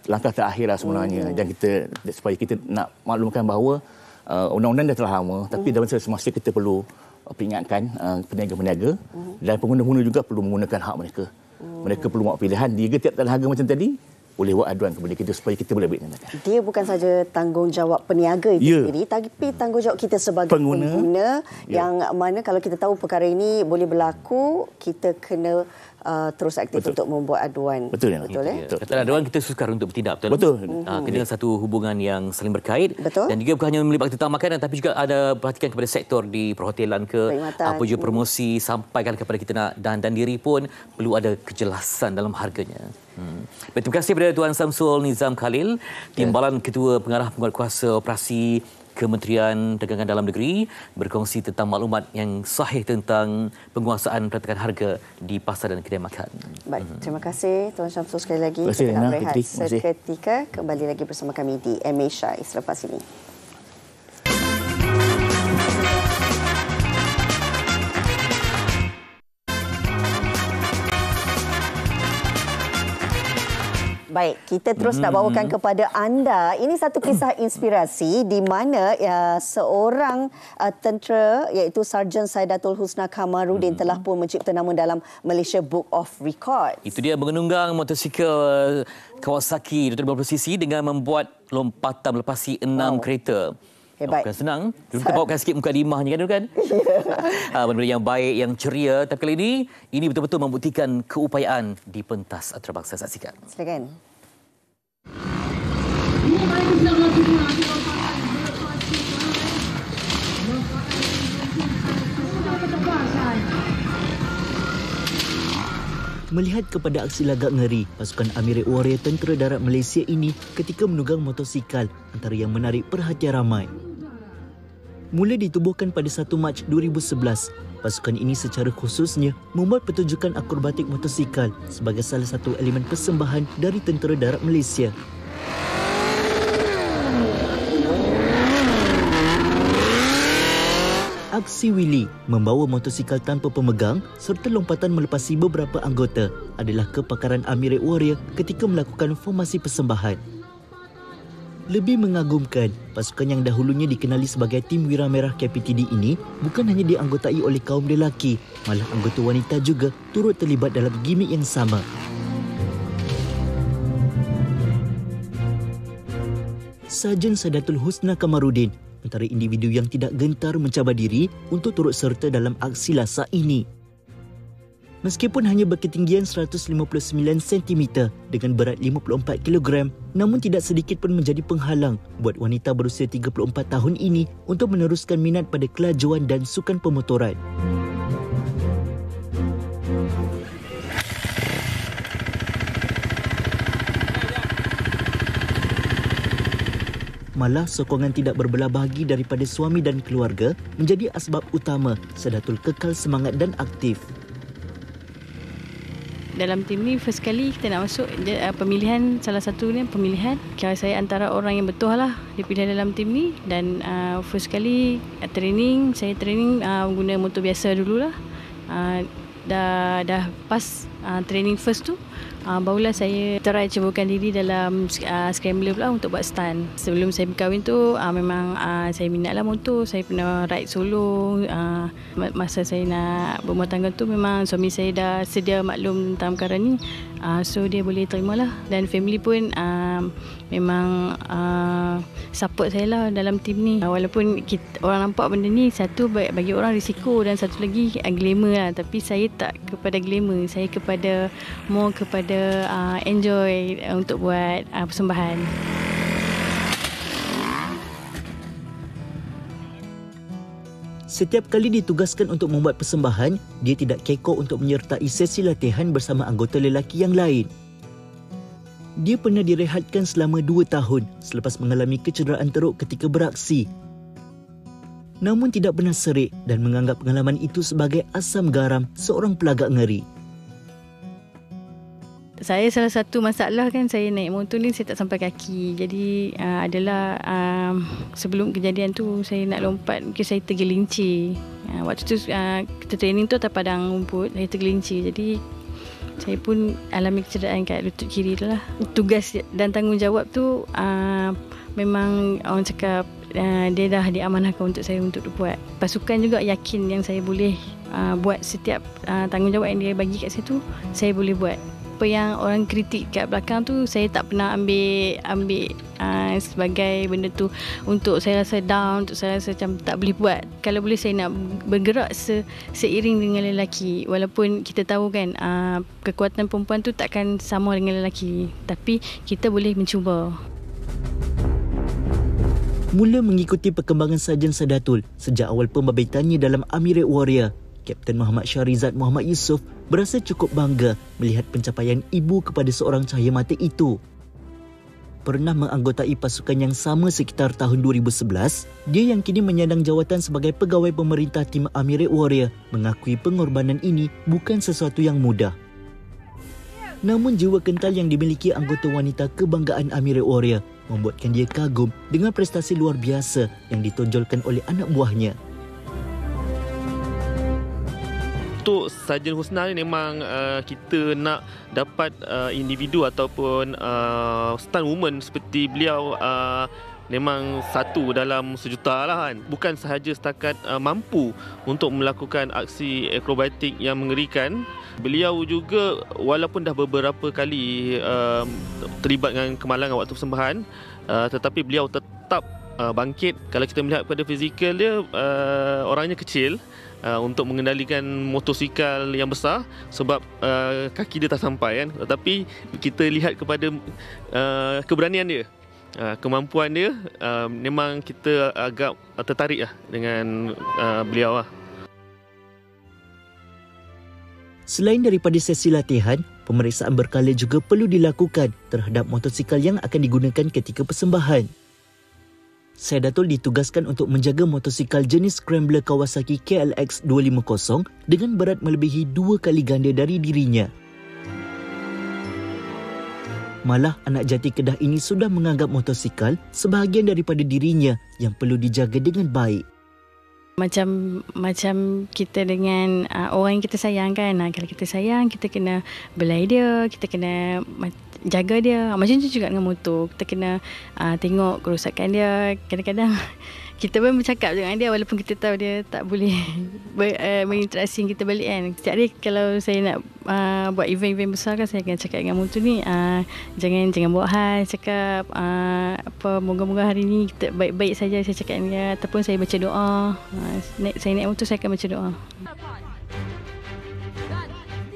langkah terakhir lah sebenarnya. Dan kita supaya kita nak maklumkan bahawa undang-undang dah telah lama, tapi dalam semasa kita perlu peringatkan peniaga-peniaga dan pengguna-pengguna juga perlu menggunakan hak mereka. Mereka perlu buat pilihan. Jika tiap harga macam tadi, boleh buat aduan kepada kita supaya kita boleh ambil tindakan. Dia bukan saja tanggungjawab peniaga itu sendiri, tapi tanggungjawab kita sebagai pengguna yang mana kalau kita tahu perkara ini boleh berlaku, kita kena terus aktif untuk membuat aduan. Betul. Kata aduan kita sukar untuk bertindak, betul. Kena satu hubungan yang saling berkait. Betul. Dan juga bukan hanya melibatkan tentang makanan, tapi juga ada perhatikan kepada sektor di perhotelan apa juga promosi sampaikan kepada kita nak dan diri pun perlu ada kejelasan dalam harganya. Terima kasih kepada Tuan Samsul Nizam Khalil, Timbalan Ketua Pengarah Penguatkuasa Operasi Kementerian Dagangan Dalam Negeri, berkongsi tentang maklumat yang sahih tentang penguasaan perhatikan harga di pasar dan kedai makan. Baik, terima kasih Tuan Syamsul sekali lagi. Terima kasih, kita nak berehat seketika, kembali lagi bersama kami di MASHA selepas ini. Baik, kita terus nak bawakan kepada anda. Ini satu kisah inspirasi di mana seorang tentera iaitu Sarjan Saidatul Husna Kamarudin telah pun mencipta nama dalam Malaysia Book of Records. Itu dia menunggang motosikal Kawasaki 250cc dengan membuat lompatan melepasi 6 kereta. Hebat. Bukan senang. Dulu kita bawakan sikit muka dimahnya kan? Benda yang baik, yang ceria. Tapi kali ini betul-betul membuktikan keupayaan di pentas antarabangsa. Saksikan. Silakan. Melihat kepada aksi lagak ngeri pasukan Amirate Warrior Tentera Darat Malaysia ini ketika menunggang motosikal antara yang menarik perhatian ramai. Mula ditubuhkan pada 1 Mac 2011, pasukan ini secara khususnya membuat pertunjukan akrobatik motosikal sebagai salah satu elemen persembahan dari Tentera Darat Malaysia. Aksi Willy membawa motosikal tanpa pemegang serta lompatan melepasi beberapa anggota adalah kepakaran Amirate Warrior ketika melakukan formasi persembahan. Lebih mengagumkan, pasukan yang dahulunya dikenali sebagai Tim Wira Merah KPTD ini bukan hanya dianggotai oleh kaum lelaki, malah anggota wanita juga turut terlibat dalam gimik yang sama. Sarjan Saidatul Husna Kamarudin antara individu yang tidak gentar mencabar diri untuk turut serta dalam aksi lasak ini. Meskipun hanya berketinggian 159 cm dengan berat 54 kg, namun tidak sedikit pun menjadi penghalang buat wanita berusia 34 tahun ini untuk meneruskan minat pada kelajuan dan sukan pemotoran. Malah sokongan tidak berbelah bagi daripada suami dan keluarga menjadi asbab utama Saidatul kekal semangat dan aktif. Dalam tim ni first kali kita nak masuk pemilihan, salah satu ni pemilihan. Kira saya antara orang yang betul lah dipilih dalam tim ni. Dan first kali training, saya training guna motor biasa dululah. Dah pas training first tu, barulah saya try cubakan diri dalam scrambler pula untuk buat stunt. Sebelum saya berkahwin tu memang saya minatlah motor. Saya pernah ride solo. Masa saya nak berumah tangga tu memang suami saya dah sedia maklum tentang perkara ni. So dia boleh terimalah. Dan family pun memang support saya lah dalam tim ni. Walaupun orang nampak benda ni satu bagi orang risiko dan satu lagi glamour lah. Tapi saya tak kepada glamour. Saya kepada more kepada enjoy untuk buat persembahan. Setiap kali ditugaskan untuk membuat persembahan, dia tidak kekok untuk menyertai sesi latihan bersama anggota lelaki yang lain. Dia pernah direhatkan selama 2 tahun selepas mengalami kecederaan teruk ketika beraksi. Namun tidak pernah serik dan menganggap pengalaman itu sebagai asam garam seorang pelagak ngeri. Saya salah satu masalah kan, saya naik motor ni saya tak sampai kaki. Jadi adalah sebelum kejadian tu saya nak lompat, mungkin saya tergelincir. Waktu tu kita training tu atas padang rumput, saya tergelincir. Jadi saya pun alami kecederaan kat lutut kiri tu lah. Tugas dan tanggungjawab tu memang orang cakap dia dah diamanahkan untuk saya untuk buat. Pasukan juga yakin yang saya boleh buat setiap tanggungjawab yang dia bagi kat saya tu, saya boleh buat. Apa yang orang kritik kat belakang tu, saya tak pernah ambil sebagai benda tu untuk saya rasa down, untuk saya rasa macam tak boleh buat. Kalau boleh saya nak bergerak seiring dengan lelaki. Walaupun kita tahu kan kekuatan perempuan tu takkan sama dengan lelaki, tapi kita boleh mencuba. Mula mengikuti perkembangan Sarjan Sadatul sejak awal pembabitannya dalam Amirat Warrior, Kapten Muhammad Syarizad Muhammad Yusof berasa cukup bangga melihat pencapaian ibu kepada seorang cahaya mata itu. Pernah menganggotai pasukan yang sama sekitar tahun 2011, dia yang kini menyandang jawatan sebagai pegawai pemerintah tim Amirat Warrior mengakui pengorbanan ini bukan sesuatu yang mudah. Namun jiwa kental yang dimiliki anggota wanita kebanggaan Amirat Warrior membuatkan dia kagum dengan prestasi luar biasa yang ditonjolkan oleh anak buahnya. Untuk Sarjan Husna ni memang kita nak dapat individu ataupun stunt woman seperti beliau memang satu dalam sejuta lah kan. Bukan sahaja setakat mampu untuk melakukan aksi akrobatik yang mengerikan, beliau juga walaupun dah beberapa kali terlibat dengan kemalangan waktu persembahan, tetapi beliau tetap bangkit. Kalau kita melihat pada fizikal dia, orangnya kecil untuk mengendalikan motosikal yang besar sebab kaki dia tak sampai kan. Tetapi kita lihat kepada keberanian dia, kemampuan dia, memang kita agak tertarik lah dengan beliau lah. Selain daripada sesi latihan, pemeriksaan berkala juga perlu dilakukan terhadap motosikal yang akan digunakan ketika persembahan. Sadatul ditugaskan untuk menjaga motosikal jenis Scrambler Kawasaki KLX 250 dengan berat melebihi 2 kali ganda dari dirinya. Malah anak jati Kedah ini sudah menganggap motosikal sebahagian daripada dirinya yang perlu dijaga dengan baik. Macam kita dengan orang yang kita sayang kan. Kalau kita sayang, kita kena belai dia, kita kena jaga dia. Macam tu juga dengan motor. Kita kena tengok kerosakan dia. Kadang-kadang kita pun bercakap dengan dia walaupun kita tahu dia tak boleh berinteraksi kita balik kan. Setiap hari kalau saya nak buat event-event besar kan, saya akan cakap dengan motor ni, jangan buat hal, cakap moga-moga hari ni kita baik-baik saja, saya cakap dengan dia. Ataupun saya baca doa. Saya naik motor, saya akan baca doa.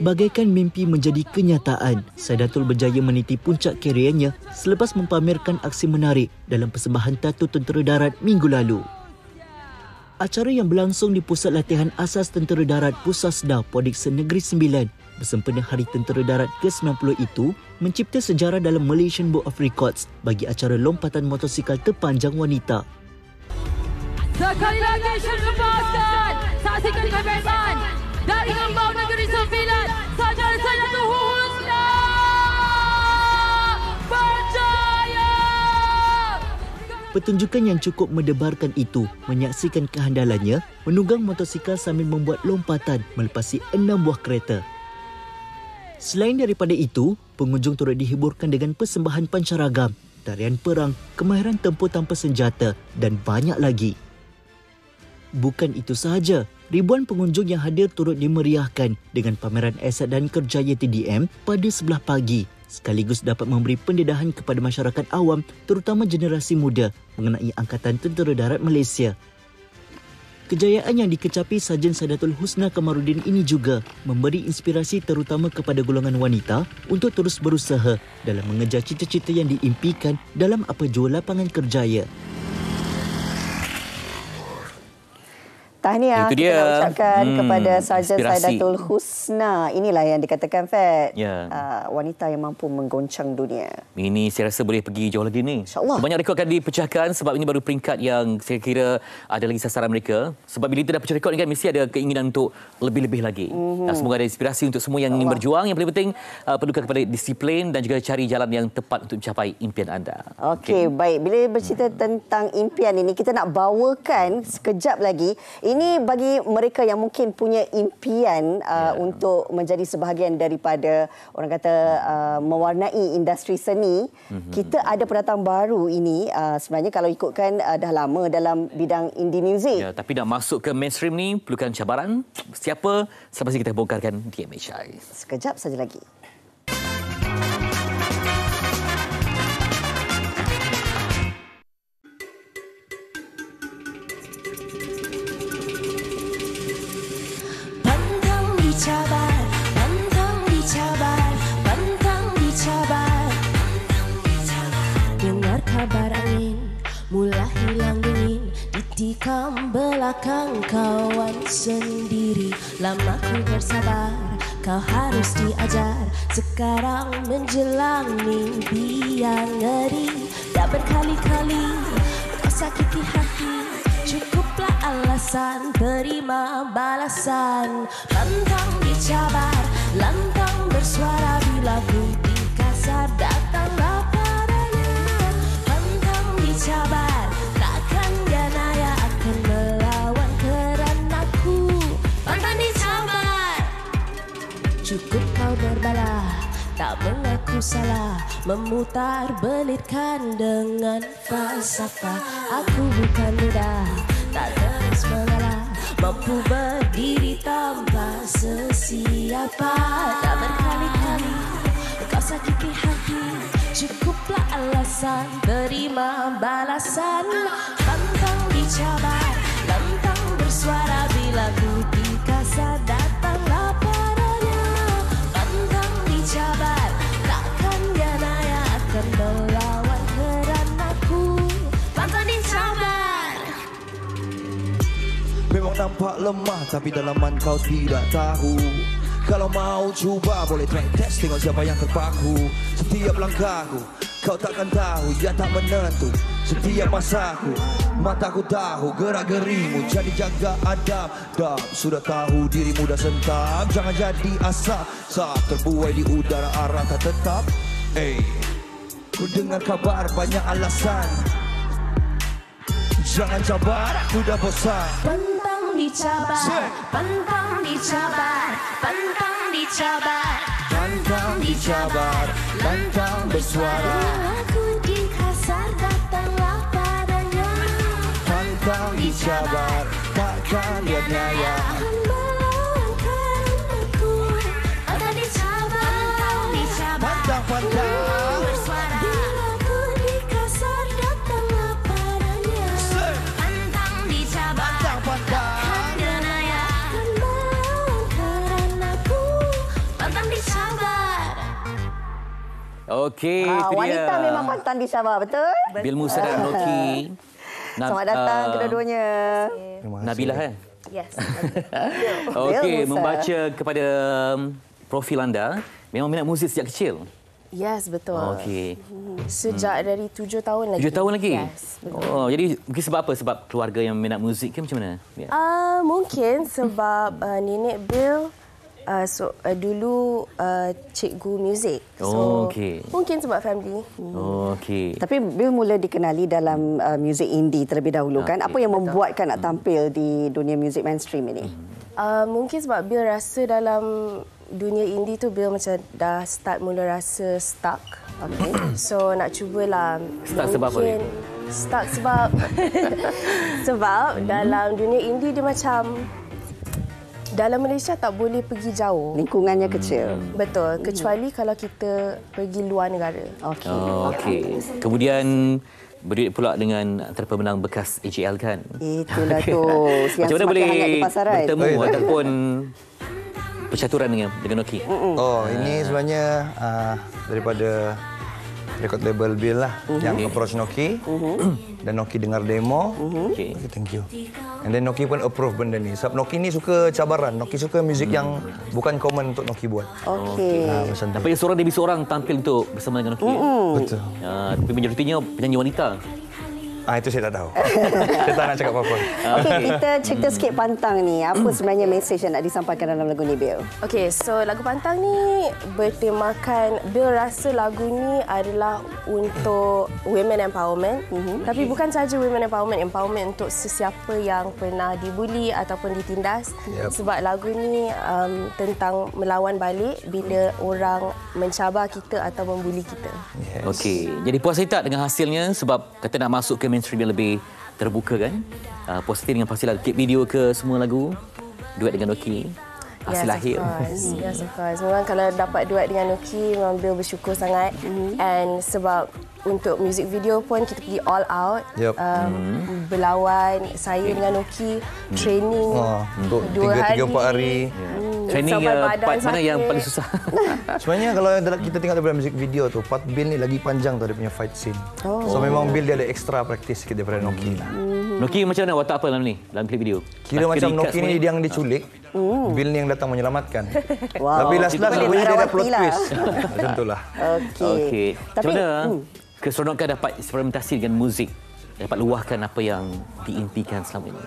Bagaikan mimpi menjadi kenyataan, Sadatul berjaya meniti puncak karirnya selepas mempamerkan aksi menarik dalam persembahan Tatu Tentera Darat minggu lalu. Acara yang berlangsung di Pusat Latihan Asas Tentera Darat Pusasda Podiksa Negeri Sembilan bersempena Hari Tentera Darat ke-90 itu mencipta sejarah dalam Malaysian Book of Records bagi acara lompatan motosikal terpanjang wanita. Sekali lagi syurga, saksikan kebebasan dari Lembau Negeri Sembilan, Sarjan Sadatul Husna berjaya. Pertunjukan yang cukup mendebarkan itu menyaksikan kehandalannya menunggang motosikal sambil membuat lompatan melepasi 6 buah kereta. Selain daripada itu, pengunjung turut dihiburkan dengan persembahan pancaragam, tarian perang, kemahiran tempur tanpa senjata dan banyak lagi. Bukan itu sahaja, ribuan pengunjung yang hadir turut dimeriahkan dengan pameran aset dan kerjaya TDM pada sebelah pagi, sekaligus dapat memberi pendedahan kepada masyarakat awam terutama generasi muda mengenai Angkatan Tentera Darat Malaysia. Kejayaan yang dikecapi Sarjan Sadatul Husna Kamarudin ini juga memberi inspirasi terutama kepada golongan wanita untuk terus berusaha dalam mengejar cita-cita yang diimpikan dalam apa jua lapangan kerjaya. Tahniah Itu kita dia. nak ucapkan kepada Sarjan Inspirasi. Saidatul Husna. Inilah yang dikatakan Fat. Ya. Wanita yang mampu menggoncang dunia. Ini saya rasa boleh pergi jauh lagi ni. InsyaAllah. Banyak rekod akan dipecahkan sebab ini baru peringkat yang saya kira ada lagi sasaran mereka. Sebab bila kita dah pecah rekod ni kan mesti ada keinginan untuk lebih-lebih lagi. Semoga ada inspirasi untuk semua yang ingin berjuang. Yang paling penting perlukan kepada disiplin dan juga cari jalan yang tepat untuk mencapai impian anda. Okey, baik. Bila bercerita tentang impian ini, kita nak bawakan sekejap lagi. Ini bagi mereka yang mungkin punya impian untuk menjadi sebahagian daripada orang kata mewarnai industri seni. Kita ada pendatang baru ini. Sebenarnya kalau ikutkan dah lama dalam bidang indie music. Ya, tapi nak masuk ke mainstream ni perlukan cabaran. Siapa? Selepas ini kita bongkarkan di MHI. Sekejap saja lagi. Mula hilang dingin, ditikam belakang kawan sendiri. Lama ku bersabar, kau harus diajar. Sekarang menjelang mimpi yang ngeri. Dah berkali-kali kau sakiti hati. Cukuplah alasan, terima balasan. Pantang dicabar, lantang bersuara. Bila bukti kasar datanglah padanya. Pantang dicabar, takkan dia naya akan melawan keranaku. Pantang dicabar, cukup kau berbalah, tak mengaku salah, memutar belitkan dengan falsafah. Aku bukan mudah, tak terus mengalah, mampu berdiri tanpa sesiapa. Tak berkali-kali kau sakiti hati, cukuplah alasan, terima balasan. Pantang dicabar, lantang bersuara. Bila bukti kasar datanglah padanya. Pantang dicabar, takkan dia naya akan melawan keranaku. Pantang dicabar. Memang nampak lemah tapi dalaman kau tidak tahu. Kalau mau cuba boleh try test, tengok siapa yang terpaku. Setiap langkahku kau takkan tahu, ia tak menentu. Setiap masaku mataku tahu gerak-gerimu. Jadi jaga adab, sudah tahu dirimu dah sentam. Jangan jadi asap, saat terbuai di udara arah tak tetap. Ku dengar kabar banyak alasan. Jangan cabar, aku dah bosan. Pantang dicabar, pantang dicabar, pantang dicabar, pantang dicabar, lantang bersuara. Aku dikasar datanglah padanya. Pantang dicabar, takkan dia nyaya. Pantang dicabar, pantang dicabar, pantang bersuara. Bila aku dikasar datanglah padanya. Pantang dicabar, takkan dia naya akan melawan keranaku. Pantang dicabar. Okey, itu dia. Wanita memang pantang dicabar, betul? Bil Musa dan Noki. Selamat datang kedua-duanya. Nabilah kan? Yes. Okey, membaca kepada profil anda, memang minat muzik sejak kecil? Yes, betul. Okey. Sejak dari 7 tahun lagi. 7 tahun lagi? Yes, betul. Oh, jadi mungkin sebab apa? Sebab keluarga yang minat muzik ke macam mana? Ya. Mungkin sebab nenek Bill dulu cikgu muzik. So, okey. mungkin sebab family. Okey. Tapi Bill mula dikenali dalam muzik indie terlebih dahulu kan. Apa yang membuatkan nak tampil di dunia muzik mainstream ini? Mungkin sebab Bill rasa dalam dunia indie tu Bill macam dah mula rasa stuck. Okay. So nak cubalah. Stuck sebab apa? Stuck sebab dalam dunia indie dia macam dalam Malaysia tak boleh pergi jauh. Lingkungannya kecil. Betul. Kecuali kalau kita pergi luar negara. Okey. Okey. Kemudian berduet pula dengan antara pemenang bekas AJL kan? Itulah tu. Macam mana boleh hangat di pasaran. bertemu ataupun percaturan dengan Noki? Oh, ini sebenarnya daripada record label Bill lah yang approach Noki. Dan Noki dengar demo. Okay, thank you. And then Noki pun approve benda ni. Sebab Noki ni suka cabaran. Noki suka muzik yang bukan common untuk Noki buat. Okey. Tapi seorang demi seorang tampil untuk bersama dengan Noki. Betul. Tapi majoritinya penyanyi wanita. Itu saya tak tahu. Saya tak nak cakap apa-apa. Okey, kita cerita sikit Pantang ni. Apa sebenarnya mesej yang nak disampaikan dalam lagu ni, Bill? Okey, so lagu Pantang ni bertemakan, Bill rasa lagu ni adalah untuk women empowerment. Tapi bukan saja women empowerment untuk sesiapa yang pernah dibuli ataupun ditindas. Sebab lagu ni tentang melawan balik bila orang mencabar kita atau membuli kita. Okey, jadi puas hati tak dengan hasilnya sebab kata nak masuk ke mainstream yang lebih terbuka kan? Puas hati dengan pastilah klip video ke semua lagu, duet dengan Noki, hasil akhir. Yes, of course. Memang kalau dapat duet dengan Noki, memang Bill bersyukur sangat. And sebab untuk music video pun kita pergi all out. Berlawan saya dengan Noki, training untuk 3-4 hari. Training part mana yang paling susah? Sebenarnya kalau kita tengok daripada music video tu, part Bill ni lagi panjang tu dia punya fight scene. So memang Bill dia ada extra practice sikit daripada Noki lah. Noki macam mana watak apa dalam ni? Dalam klip video? Kira macam Noki ni dia yang diculik, Bill ni yang datang menyelamatkan. Tapi last lagunya dia ada plot twist. Macam itulah. Okey. Macam mana keseronokan dapat eksperimentasi dengan muzik? Dapat luahkan apa yang diimpikan selama ini?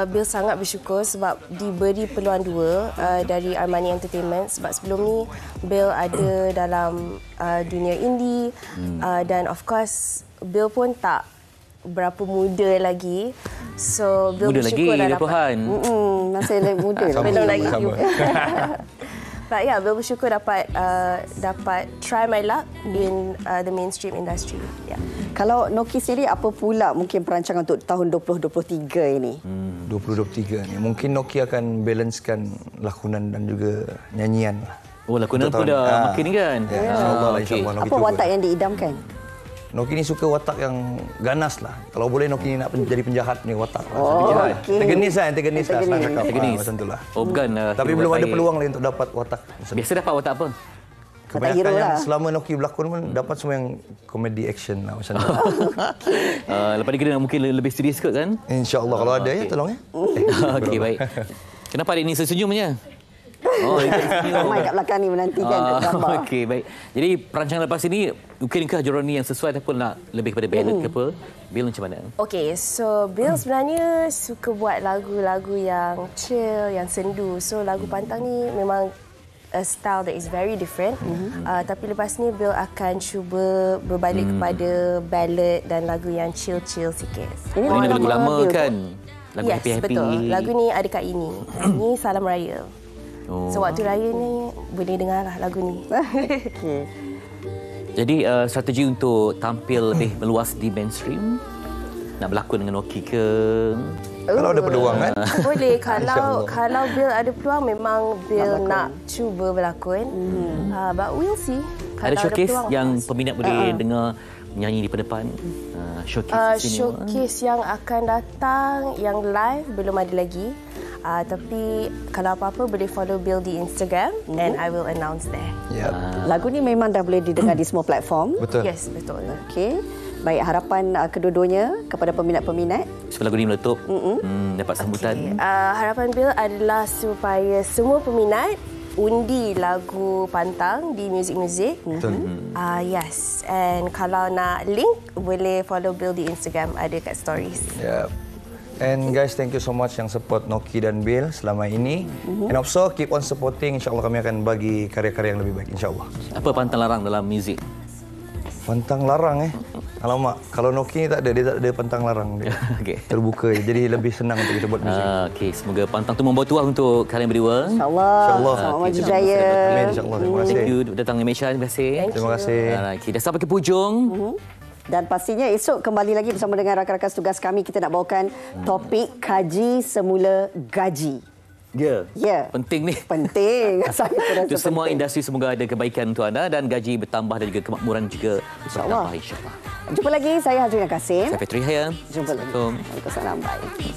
Bill sangat bersyukur sebab diberi peluang dua dari Armani Entertainment sebab sebelum ni Bill ada dalam dunia indie dan of course Bill pun tak berapa muda lagi. So Bill muda bersyukur lagi, dah dapat. Masih muda. Belum lagi. But yeah, Bill bersyukur dapat try my luck in the mainstream industry. Yeah. Kalau Noki sendiri, apa pula mungkin perancangan untuk tahun 2023 ini? 2023 ni mungkin Noki akan balancekan lakonan dan juga nyanyian. Oh, lakonan pun dah makin ni kan? Ya, insyaAllah. Apa watak yang diidamkan? Noki ni suka watak yang ganas lah. Kalau boleh Noki ni nak jadi penjahat ni watak. Tegenis lah, senang cakap. Macam itulah. Oh, bukan. Tapi belum ada peluang lagi untuk dapat watak. Biasa dapat watak apa? Kebanyakan yang selama Noki berlakon pun dapat semua yang komedi action lah macam tu. Lepas ni kita mungkin lebih serius kot kan? InsyaAllah. Kalau ada ya, tolong ya. Okey, baik. Kenapa adik ni sesenyumnya? Ramai kat belakang ni menantikan gambar. Okey, baik. Jadi perancangan lepas ini, mungkinkah genre ni yang sesuai ataupun nak lebih kepada ballad ke apa? Bill macam mana? Okey, so Bill sebenarnya suka buat lagu-lagu yang chill, yang sendu. So lagu Pantang ni memang a style that is very different. Tapi lepas ni Bill akan cuba berbalik kepada ballad dan lagu yang chill-chill sikit. Ini lagu lama kan? Lagu happy-happy. Betul. Lagu ni ada kat ini. Ini Salam Raya. So waktu raya ni boleh dengarlah lagu ni. Okey. Jadi strategi untuk tampil lebih meluas di mainstream, nak berlakon dengan Noki ke? Kalau ada peluang kan? Boleh. Kalau Bill ada peluang, memang Bill nak cuba berlakon. But we'll see. Ada showcase yang peminat boleh dengar nyanyi di depan? Showcase yang akan datang, yang live belum ada lagi. Tapi kalau apa-apa boleh follow Bill di Instagram and I will announce there. Lagu ni memang dah boleh didengar di semua platform. Betul. Yes, betul. Okey. Baik, harapan kedua-duanya kepada peminat-peminat supaya lagu ni meletup, dapat sambutan. Harapan Bill adalah supaya semua peminat undi lagu Pantang di Music. Yes. And kalau nak link, boleh follow Bill di Instagram, ada kat stories. And guys, thank you so much yang support Noki dan Bill selama ini. And also keep on supporting. InsyaAllah kami akan bagi karya-karya yang lebih baik. InsyaAllah. Apa pantang larang dalam muzik? Pantang larang Alamak, kalau Noki ni tak ada, dia tak ada pantang larang. Okay. Terbuka je. Jadi lebih senang untuk kita buat muzik. Okey, semoga pantang tu membawa tuah untuk kalian berdua. InsyaAllah. Selamat maju jaya. Amin, insyaAllah. Terima kasih. Thank you datang ke Malaysia. Terima kasih. Terima kasih. Okay, dah sampai ke hujung. Dan pastinya esok kembali lagi bersama dengan rakan-rakan tugas kami. Kita nak bawakan topik kaji semula gaji. Ya. Penting ni. Penting. Saya Untuk semua industri semoga ada kebaikan untuk anda dan gaji bertambah dan juga kemakmuran juga bertambah insya-Allah. Jumpa lagi, saya Hazrina Kasim. Saya Fitri Hayam. Jumpa lagi. Waalaikumsalam. Bye.